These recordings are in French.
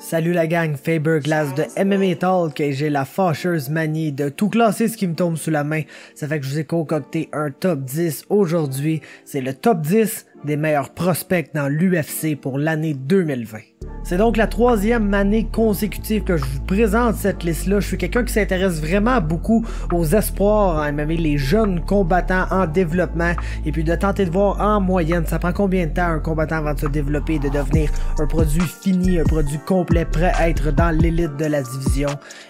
Salut la gang, Faber Glass de MMA Talk et j'ai la fâcheuse manie de tout classer ce qui me tombe sous la main. Ça fait que je vous ai concocté un top 10 aujourd'hui. C'est le top 10 des meilleurs prospects dans l'UFC pour l'année 2020. C'est donc la troisième année consécutive que je vous présente cette liste-là. Je suis quelqu'un qui s'intéresse vraiment beaucoup aux espoirs en MMA, les jeunes combattants en développement, et puis de tenter de voir en moyenne, ça prend combien de temps un combattant avant de se développer, de devenir un produit fini, un produit complet, prêt à être dans l'élite de la division.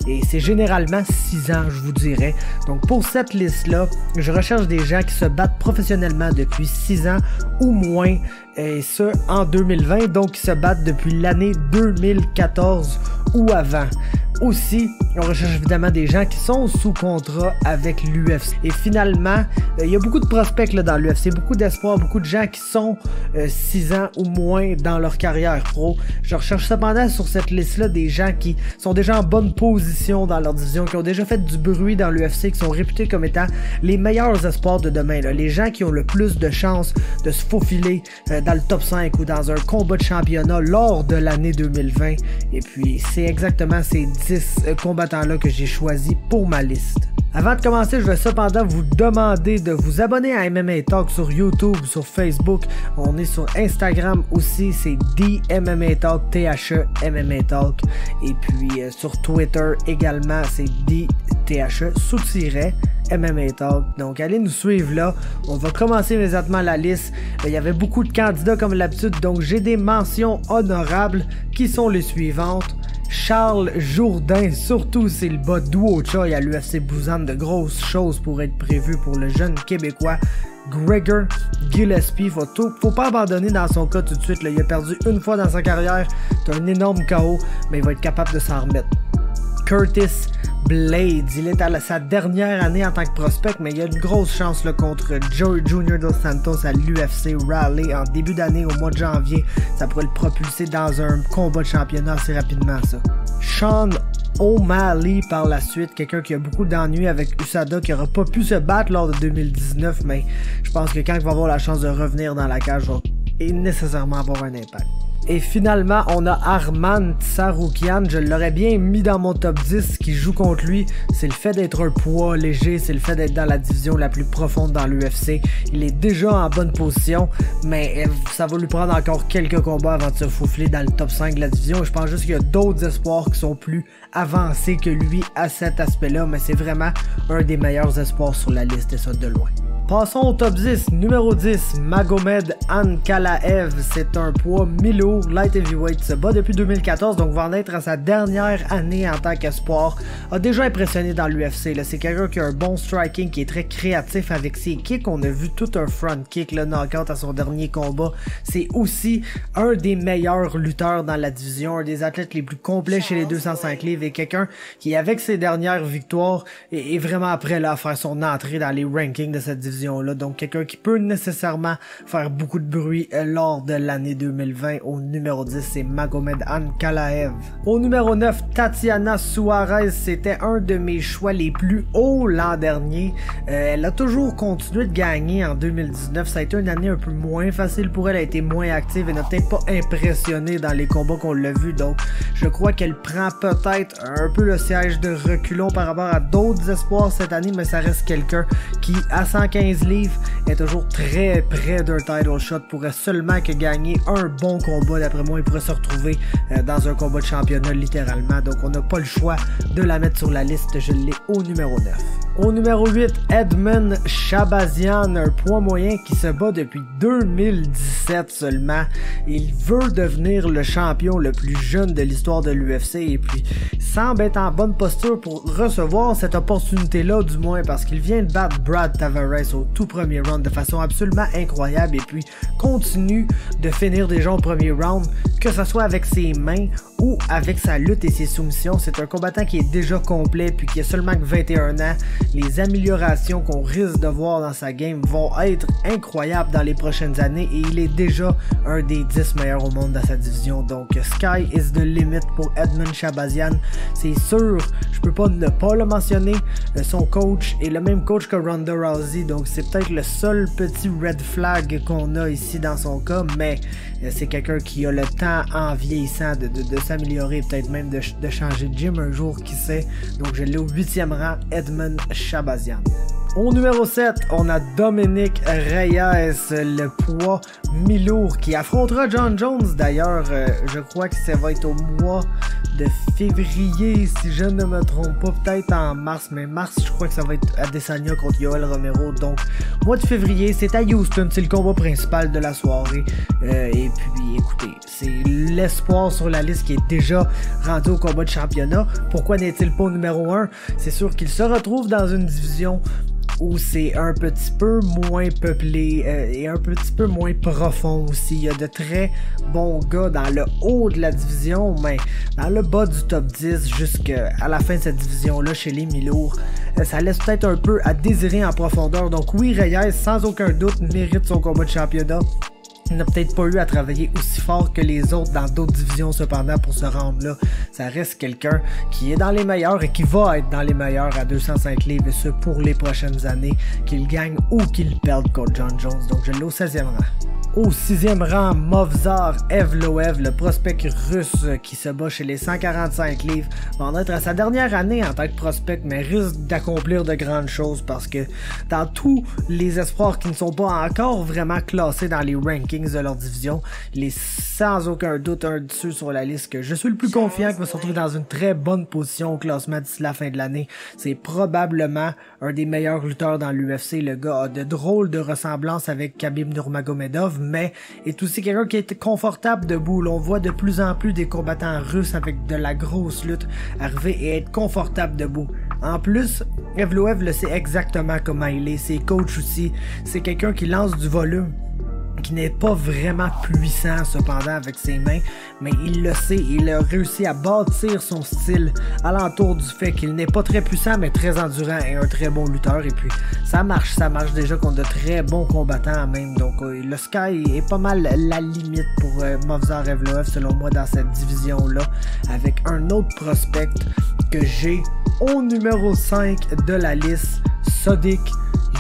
Et c'est généralement 6 ans, je vous dirais. Donc pour cette liste-là, je recherche des gens qui se battent professionnellement depuis 6 ans ou moins, et ce en 2020, donc qui se battent depuis l'année 2014 ou avant. Aussi, on recherche évidemment des gens qui sont sous contrat avec l'UFC. Et finalement, il y a beaucoup de prospects là, dans l'UFC, beaucoup d'espoir, beaucoup de gens qui sont 6 ans ou moins dans leur carrière pro. Je recherche cependant sur cette liste-là des gens qui sont déjà en bonne position dans leur division, qui ont déjà fait du bruit dans l'UFC, qui sont réputés comme étant les meilleurs espoirs de demain. Là. Les gens qui ont le plus de chances de se faufiler dans le top 5 ou dans un combat de championnat lors de l'année 2020. Et puis, c'est exactement ces 10 combattants-là que j'ai choisi pour ma liste. Avant de commencer, je vais cependant vous demander de vous abonner à MMA Talk sur YouTube, sur Facebook. On est sur Instagram aussi, c'est DMMA Talk, THE MMA Talk. Et puis sur Twitter également, c'est DTHE sous-tiret MMA Talk. Donc allez nous suivre là. On va commencer immédiatement la liste. Il y avait beaucoup de candidats comme l'habitude, donc j'ai des mentions honorables qui sont les suivantes. Charles Jourdain, surtout c'est le bas Duo Choi à l'UFC Busan, de grosses choses pour être prévues pour le jeune Québécois. Gregor Gillespie, faut pas abandonner dans son cas tout de suite. Là. Il a perdu une fois dans sa carrière, c'est un énorme KO, mais il va être capable de s'en remettre. Curtis Blades, il est à sa dernière année en tant que prospect, mais il y a une grosse chance là, contre Joey Junior dos Santos à l'UFC Raleigh en début d'année au mois de janvier. Ça pourrait le propulser dans un combat de championnat assez rapidement, ça. Sean O'Malley par la suite, quelqu'un qui a beaucoup d'ennuis avec USADA, qui n'aura pas pu se battre lors de 2019, mais je pense que quand il va avoir la chance de revenir dans la cage, il va nécessairement avoir un impact. Et finalement, on a Arman Tsarukyan. Je l'aurais bien mis dans mon top 10. Ce qui joue contre lui, c'est le fait d'être un poids léger, c'est le fait d'être dans la division la plus profonde dans l'UFC. Il est déjà en bonne position, mais ça va lui prendre encore quelques combats avant de se faufiler dans le top 5 de la division. Je pense juste qu'il y a d'autres espoirs qui sont plus avancés que lui à cet aspect-là, mais c'est vraiment un des meilleurs espoirs sur la liste, et ça de loin. Passons au top 10. Numéro 10, Magomed Ankalaev. C'est un poids mi-lourd, light heavyweight. Se bat depuis 2014, donc va en être à sa dernière année en tant qu'espoir. A déjà impressionné dans l'UFC. C'est quelqu'un qui a un bon striking, qui est très créatif avec ses kicks. On a vu tout un front kick, le knockout à son dernier combat. C'est aussi un des meilleurs lutteurs dans la division, un des athlètes les plus complets chez les 205 livres, et quelqu'un qui, avec ses dernières victoires, est vraiment prêt là, à faire son entrée dans les rankings de cette division. Là. Donc quelqu'un qui peut nécessairement faire beaucoup de bruit lors de l'année 2020. Au numéro 10, c'est Magomed Ankalaev. Au numéro 9, Tatiana Suarez. C'était un de mes choix les plus hauts l'an dernier. Elle a toujours continué de gagner en 2019. Ça a été une année un peu moins facile pour elle. Elle a été moins active et n'a peut-être pas impressionné dans les combats qu'on l'a vu. Donc je crois qu'elle prend peut-être un peu le siège de reculons par rapport à d'autres espoirs cette année, mais ça reste quelqu'un qui, à 115 livres, est toujours très près d'un title shot, pourrait seulement que gagner un bon combat. D'après moi, il pourrait se retrouver dans un combat de championnat littéralement, donc on n'a pas le choix de la mettre sur la liste. Je l'ai au numéro 9. Au numéro 8, Edmund Shabazian, un poids moyen qui se bat depuis 2017 seulement. Il veut devenir le champion le plus jeune de l'histoire de l'UFC, et puis semble être en bonne posture pour recevoir cette opportunité-là, du moins parce qu'il vient de battre Brad Tavares au tout premier round de façon absolument incroyable, et puis continue de finir des gens au premier round, que ce soit avec ses mains ou avec sa lutte et ses soumissions. C'est un combattant qui est déjà complet, puis qui a seulement que 21 ans. les améliorations qu'on risque de voir dans sa game vont être incroyables dans les prochaines années et il est déjà un des 10 meilleurs au monde dans sa division. Donc sky is the limit pour Edmen Shahbazyan, c'est sûr, je peux pas ne pas le mentionner. Son coach est le même coach que Ronda Rousey, donc c'est peut-être le seul petit red flag qu'on a ici dans son cas, mais c'est quelqu'un qui a le temps en vieillissant de s'améliorer, peut-être même de changer de gym un jour, qui sait. Donc je l'ai au 8e rang, Edmen Shahbazyan. Au numéro 7, on a Dominic Reyes, le poids mi-lourd, qui affrontera Jon Jones. D'ailleurs, je crois que ça va être au mois de février, si je ne me trompe pas, peut-être en mars, mais mars, je crois que ça va être Adesanya contre Yoel Romero. Donc, mois de février, c'est à Houston, c'est le combat principal de la soirée. Et puis, écoutez, c'est l'espoir sur la liste qui est déjà rendu au combat de championnat. Pourquoi n'est-il pas au numéro 1? C'est sûr qu'il se retrouve dans une division où c'est un petit peu moins peuplé et un petit peu moins profond aussi. Il y a de très bons gars dans le haut de la division, mais dans le bas du top 10 jusqu'à la fin de cette division-là chez les mi-lourds, ça laisse peut-être un peu à désirer en profondeur. Donc oui, Reyes, sans aucun doute, mérite son combat de championnat. Il n'a peut-être pas eu à travailler aussi fort que les autres dans d'autres divisions cependant pour se rendre là. Ça reste quelqu'un qui est dans les meilleurs et qui va être dans les meilleurs à 205 livres, et ce pour les prochaines années, qu'il gagne ou qu'il perde contre Jon Jones. Donc je l'ai au 16e rang. Au 6e rang, Movsar Evloev, le prospect russe qui se bat chez les 145 livres, va en être à sa dernière année en tant que prospect, mais risque d'accomplir de grandes choses parce que dans tous les espoirs qui ne sont pas encore vraiment classés dans les rankings de leur division, il est sans aucun doute un de ceux sur la liste que je suis le plus confiant qui va se retrouver dans une très bonne position au classement d'ici la fin de l'année. C'est probablement un des meilleurs lutteurs dans l'UFC. Le gars a de drôles de ressemblances avec Khabib Nurmagomedov, mais est aussi quelqu'un qui est confortable debout. On voit de plus en plus des combattants russes avec de la grosse lutte arriver et être confortable debout. En plus, Evloev le sait exactement comment il est. Ses coachs aussi. C'est quelqu'un qui lance du volume, qui n'est pas vraiment puissant cependant avec ses mains, mais il le sait, il a réussi à bâtir son style alentour du fait qu'il n'est pas très puissant mais très endurant et un très bon lutteur, et puis ça marche déjà contre de très bons combattants même. Donc le sky est pas mal la limite pour Movsar Evloev selon moi dans cette division là, avec un autre prospect que j'ai au numéro 5 de la liste, Sodiq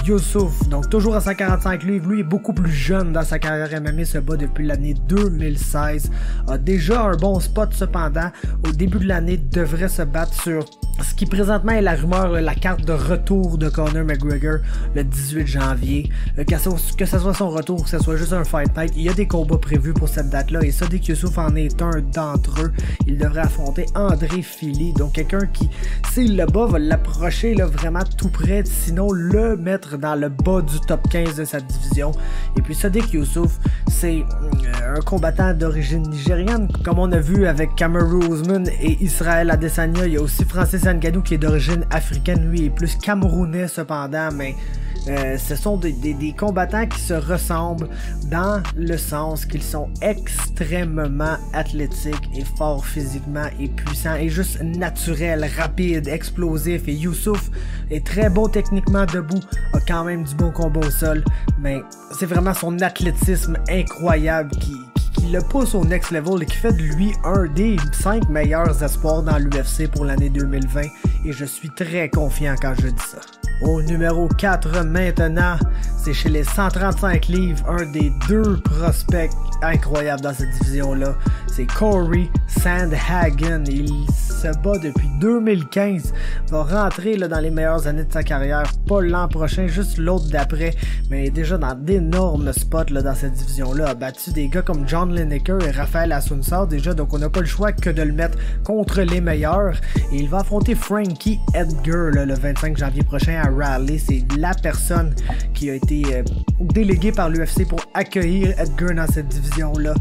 Yusuff, donc toujours à 145 livres, lui est beaucoup plus jeune dans sa carrière MMA, se bat depuis l'année 2016, a déjà un bon spot cependant, au début de l'année devrait se battre sur ce qui présentement est la rumeur, la carte de retour de Conor McGregor le 18 janvier, que ce soit son retour, que ce soit juste un fight night, il y a des combats prévus pour cette date-là et Sodiq Yusuff en est un d'entre eux. Il devrait affronter André Fili, donc quelqu'un qui, s'il le bat, va l'approcher là, vraiment tout près, sinon le mettre dans le bas du top 15 de sa division. Et puis Sodiq Yusuff, c'est un combattant d'origine nigériane, comme on a vu avec Kamaru Usman et Israel Adesanya. Il y a aussi Francis Ngannou qui est d'origine africaine, lui est plus camerounais cependant, mais ce sont des combattants qui se ressemblent dans le sens qu'ils sont extrêmement athlétiques et forts physiquement et puissants et juste naturels, rapides, explosifs. Et Yusuff est très bon techniquement debout, a quand même du bon combat au sol, mais c'est vraiment son athlétisme incroyable qui le pousse au next level et qui fait de lui un des 5 meilleurs espoirs dans l'UFC pour l'année 2020, et je suis très confiant quand je dis ça. Au numéro 4 maintenant, c'est chez les 135 livres, un des 2 prospects incroyables dans cette division-là. C'est Corey Sandhagen. Il se bat depuis 2015, va rentrer là, dans les meilleures années de sa carrière, pas l'an prochain, juste l'autre d'après, mais déjà dans d'énormes spots là, dans cette division-là. A battu des gars comme John Lineker et Raphaël Assunção déjà, donc on n'a pas le choix que de le mettre contre les meilleurs. Et il va affronter Frankie Edgar là, le 25 janvier prochain à Raleigh. C'est la personne qui a été déléguée par l'UFC pour accueillir Edgar dans cette division-là.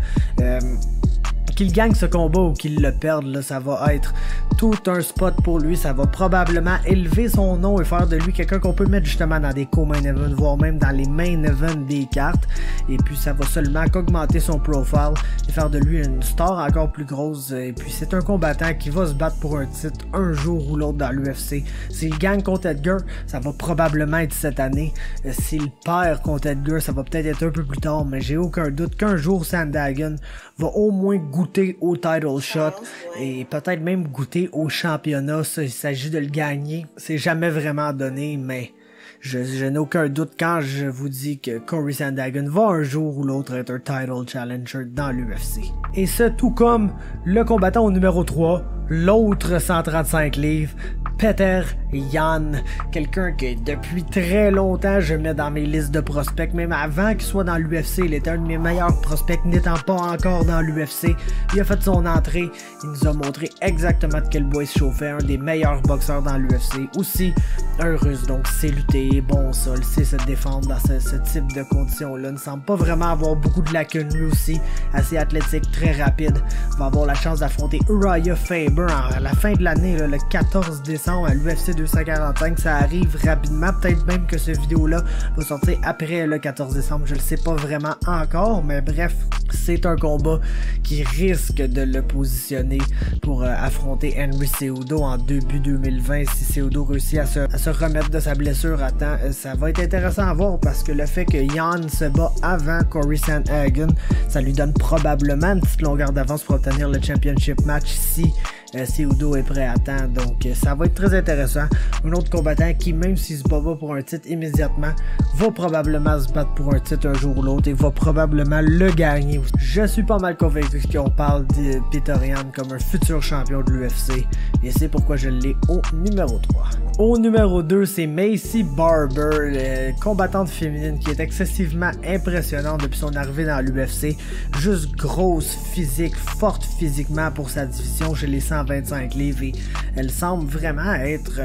qu'il gagne ce combat ou qu'il le perde, là, ça va être tout un spot pour lui. Ça va probablement élever son nom et faire de lui quelqu'un qu'on peut mettre justement dans des co-main events, voire même dans les main events des cartes. Et puis ça va seulement qu'augmenter son profile et faire de lui une star encore plus grosse. Et puis c'est un combattant qui va se battre pour un titre un jour ou l'autre dans l'UFC. S'il gagne contre Edgar, ça va probablement être cette année. S'il perd contre Edgar, ça va peut-être être un peu plus tard, mais j'ai aucun doute qu'un jour Sandhagen va au moins goûter au title shot et peut-être même goûter au championnat. Ça, il s'agit de le gagner. C'est jamais vraiment donné, mais je n'ai aucun doute quand je vous dis que Corey Sandhagen va un jour ou l'autre être un title challenger dans l'UFC. Et ce, tout comme le combattant au numéro 3, l'autre 135 livres, Petr Yan, quelqu'un que depuis très longtemps je mets dans mes listes de prospects, même avant qu'il soit dans l'UFC, il était un de mes meilleurs prospects n'étant pas encore dans l'UFC. Il a fait son entrée, il nous a montré exactement de quel bois il se chauffait, un des meilleurs boxeurs dans l'UFC, aussi un russe, donc sait lutter, bon sol, sait se défendre dans ce type de conditions-là, ne semble pas vraiment avoir beaucoup de lacunes lui aussi, assez athlétique, très rapide, va avoir la chance d'affronter Uriah Faber à la fin de l'année, le 14 décembre à l'UFC 245, ça arrive rapidement, peut-être même que cette vidéo-là va sortir après le 14 décembre, je le sais pas vraiment encore, mais bref, c'est un combat qui risque de le positionner pour affronter Henry Cejudo en début 2020, si Cejudo réussit à se remettre de sa blessure à temps, ça va être intéressant à voir parce que le fait que Yan se bat avant Corey Sandhagen, ça lui donne probablement une petite longueur d'avance pour obtenir le championship match si Cejudo est prêt à temps, donc ça va être très intéressant. Un autre combattant qui, même s'il se bat pas pour un titre immédiatement, va probablement se battre pour un titre un jour ou l'autre et va probablement le gagner. Je suis pas mal convaincu qu'on parle de Petr Yan comme un futur champion de l'UFC et c'est pourquoi je l'ai au numéro 3. Au numéro 2, c'est Maycee Barber, combattante féminine qui est excessivement impressionnante depuis son arrivée dans l'UFC. Juste grosse physique, forte physiquement pour sa division chez les 125 livres et elle semble vraiment être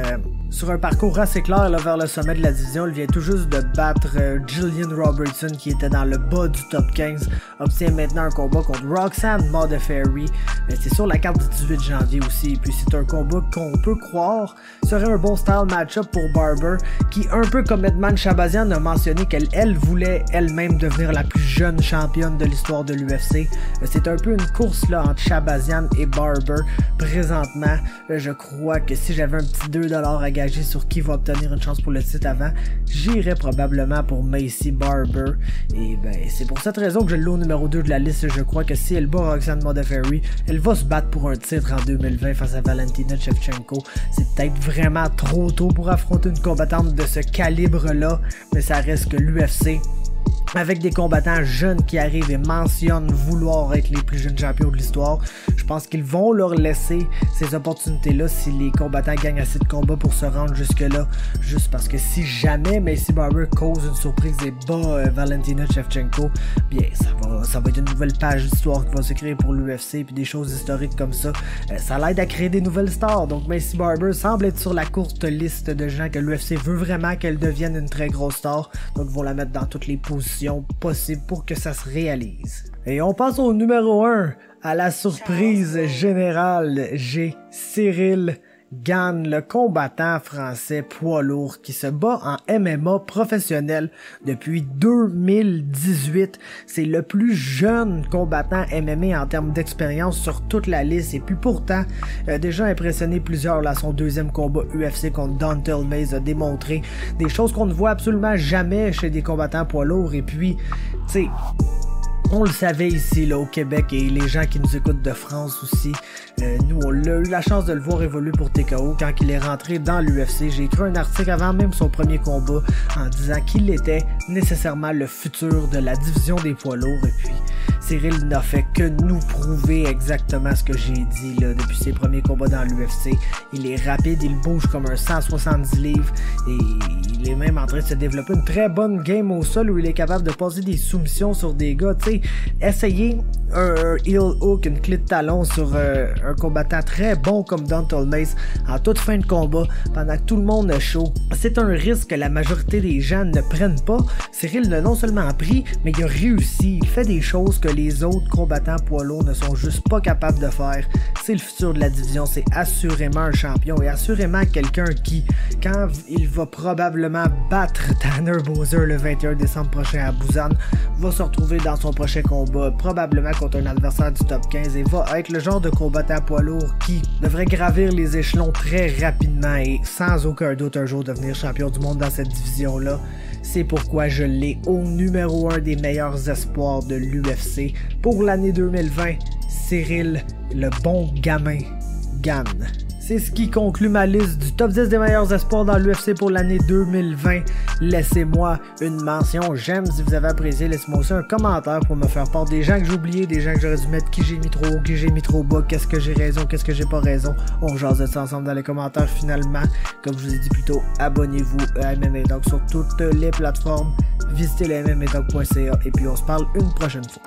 sur un parcours assez clair là, vers le sommet de la division. Elle vient tout juste de battre Jillian Robertson qui était dans le bas du top 15, obtient maintenant un combat contre Roxanne Modafferi. C'est sur la carte du 18 janvier aussi, et puis c'est un combat qu'on peut croire serait un bon style match-up pour Barber, qui un peu comme Edman Shabazian a mentionné qu'elle voulait elle-même devenir la plus jeune championne de l'histoire de l'UFC. C'est un peu une course là entre Shabazian et Barber présentement. Je crois que si j'avais un petit 2$ à gager sur qui va obtenir une chance pour le titre avant, j'irais probablement pour Maycee Barber. Et ben c'est pour cette raison que je l'ai au numéro 2 de la liste. Je crois que si elle bat Roxanne Modafferi, elle va se battre pour un titre en 2020 face à Valentina Shevchenko. C'est peut-être vraiment trop tôt pour affronter une combattante de ce calibre-là, mais ça reste que l'UFC, avec des combattants jeunes qui arrivent et mentionnent vouloir être les plus jeunes champions de l'histoire, je pense qu'ils vont leur laisser ces opportunités-là si les combattants gagnent assez de combats pour se rendre jusque-là. Juste parce que si jamais Maycee Barber cause une surprise et bat Valentina Shevchenko, bien ça va être une nouvelle page d'histoire qui va se créer pour l'UFC, puis des choses historiques comme ça. Ça l'aide à créer des nouvelles stars. Donc Maycee Barber semble être sur la courte liste de gens que l'UFC veut vraiment qu'elle devienne une très grosse star. Donc ils vont la mettre dans toutes les positions possibles pour que ça se réalise. Et on passe au numéro 1, à la surprise générale. J'ai Cyril Gane, le combattant français poids lourd qui se bat en MMA professionnel depuis 2018. C'est le plus jeune combattant MMA en termes d'expérience sur toute la liste et puis pourtant a déjà impressionné plusieurs là. Son deuxième combat UFC contre Dontel Mays a démontré des choses qu'on ne voit absolument jamais chez des combattants poids lourds et puis tu sais, on le savait ici là au Québec et les gens qui nous écoutent de France aussi. Nous on a eu la chance de le voir évoluer pour TKO quand il est rentré dans l'UFC. J'ai écrit un article avant même son premier combat en disant qu'il était nécessairement le futur de la division des poids lourds et puis Cyril n'a fait que nous prouver exactement ce que j'ai dit là depuis ses premiers combats dans l'UFC. Il est rapide, il bouge comme un 170 livres et il est même en train de se développer une très bonne game au sol où il est capable de poser des soumissions sur des gars, tu sais, essayer un heel hook, une clé de talon sur un combattant très bon comme Donald Mace en toute fin de combat pendant que tout le monde est chaud. C'est un risque que la majorité des gens ne prennent pas. Cyril l'a non seulement pris, mais il a réussi. Il fait des choses que les autres combattants poids lourds ne sont juste pas capables de faire. C'est le futur de la division, c'est assurément un champion et assurément quelqu'un qui, quand il va probablement battre Tanner Boser le 21 décembre prochain à Busan, va se retrouver dans son prochain combat, probablement contre un adversaire du top 15 et va être le genre de combattant poids lourd qui devrait gravir les échelons très rapidement et sans aucun doute un jour devenir champion du monde dans cette division-là. C'est pourquoi je l'ai au numéro 1 des meilleurs espoirs de l'UFC pour l'année 2020. Cyril, le bon gamin, Gane. C'est ce qui conclut ma liste du top 10 des meilleurs espoirs dans l'UFC pour l'année 2020. Laissez-moi une mention, j'aime si vous avez apprécié, laissez-moi aussi un commentaire pour me faire part des gens que j'ai oubliés, des gens que j'aurais dû mettre, qui j'ai mis trop haut, qui j'ai mis trop bas, qu'est-ce que j'ai raison, qu'est-ce que j'ai pas raison. On jase de ça ensemble dans les commentaires finalement. Comme je vous ai dit plus tôt, abonnez-vous à MMA Talk sur toutes les plateformes. Visitez le MMAtalk.ca et puis on se parle une prochaine fois.